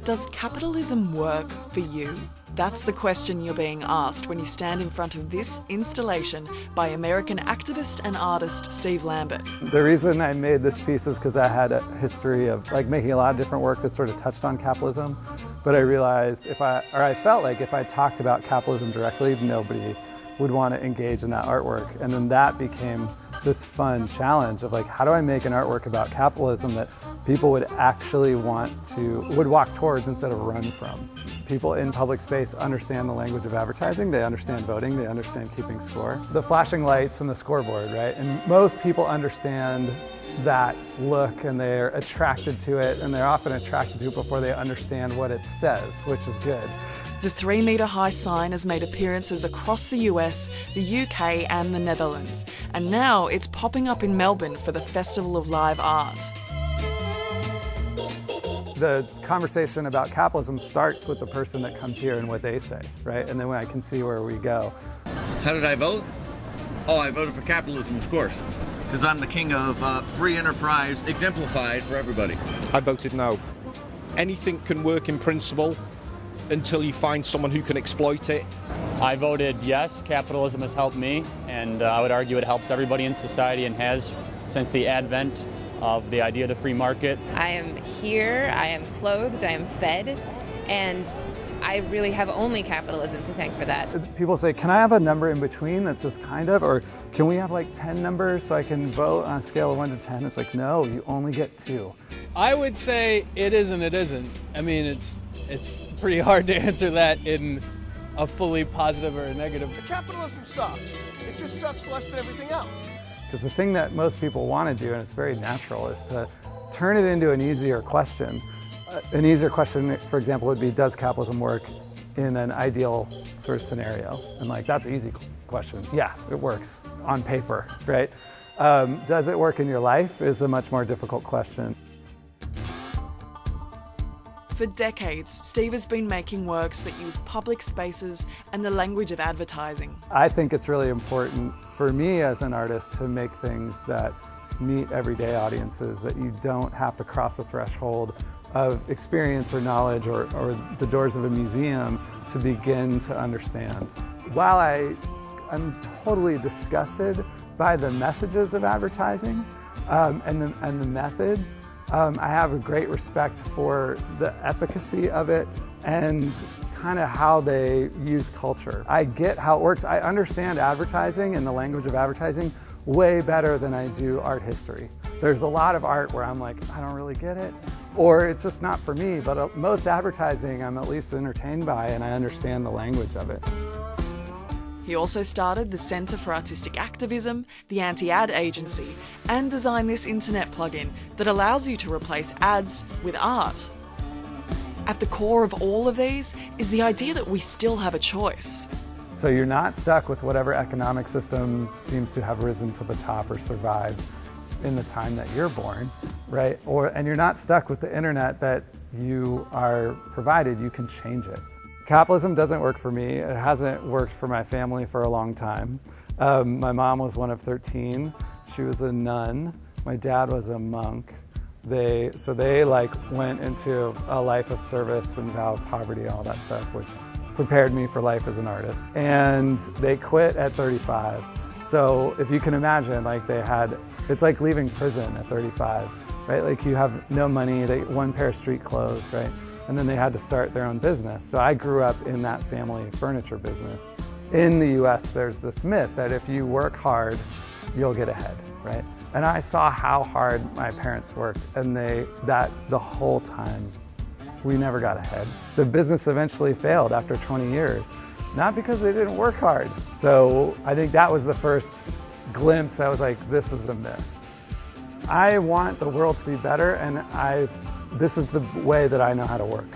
Does capitalism work for you? That's the question you're being asked when you stand in front of this installation by American activist and artist Steve Lambert. The reason I made this piece is because I had a history of making a lot of different work that sort of touched on capitalism, but I realized I felt like if I talked about capitalism directly, nobody would want to engage in that artwork. And then that became this fun challenge of how do I make an artwork about capitalism that people would actually would walk towards instead of run from. People in public space understand the language of advertising, they understand voting, they understand keeping score. The flashing lights and the scoreboard, right? And most people understand that look and they're attracted to it, and they're often attracted to it before they understand what it says, which is good. The 3-metre-high sign has made appearances across the US, the UK and the Netherlands, and now it's popping up in Melbourne for the Festival of Live Art. The conversation about capitalism starts with the person that comes here and what they say, right? And then I can see where we go. How did I vote? Oh, I voted for capitalism, of course, because I'm the king of free enterprise exemplified for everybody. I voted no. Anything can work in principle until you find someone who can exploit it. I voted yes. Capitalism has helped me, and I would argue it helps everybody in society and has since the advent of the idea of the free market. I am here, I am clothed, I am fed, and I really have only capitalism to thank for that. People say, can I have a number in between that says kind of, or can we have 10 numbers so I can vote on a scale of 1 to 10? It's no, you only get 2. I would say it is and it isn't. I mean, it's pretty hard to answer that in a fully positive or a negative. Capitalism sucks. It just sucks less than everything else. Because the thing that most people want to do, and it's very natural, is to turn it into an easier question. An easier question, for example, would be, does capitalism work in an ideal sort of scenario? And that's an easy question. Yeah, it works on paper, right? Does it work in your life is a much more difficult question. For decades, Steve has been making works that use public spaces and the language of advertising. I think it's really important for me as an artist to make things that meet everyday audiences, that you don't have to cross a threshold of experience or knowledge or the doors of a museum to begin to understand. While I'm totally disgusted by the messages of advertising and the methods, I have a great respect for the efficacy of it and kind of how they use culture. I get how it works. I understand advertising and the language of advertising way better than I do art history. There's a lot of art where I'm I don't really get it, or it's just not for me, but most advertising I'm at least entertained by and I understand the language of it. He also started the Centre for Artistic Activism, the anti-ad agency, and designed this internet plugin that allows you to replace ads with art. At the core of all of these is the idea that we still have a choice. So you're not stuck with whatever economic system seems to have risen to the top or survived in the time that you're born, right? And you're not stuck with the internet that you are provided. You can change it. Capitalism doesn't work for me. It hasn't worked for my family for a long time. My mom was one of 13. She was a nun. My dad was a monk. They went into a life of service and vow of poverty, all that stuff, which prepared me for life as an artist. And they quit at 35. So if you can imagine, it's like leaving prison at 35, right? You have no money, one pair of street clothes, right? And then they had to start their own business. So I grew up in that family furniture business. In the US, there's this myth that if you work hard, you'll get ahead, right? And I saw how hard my parents worked, and the whole time, we never got ahead. The business eventually failed after 20 years, not because they didn't work hard. So I think that was the first glimpse. I was this is a myth. I want the world to be better, and this is the way that I know how to work.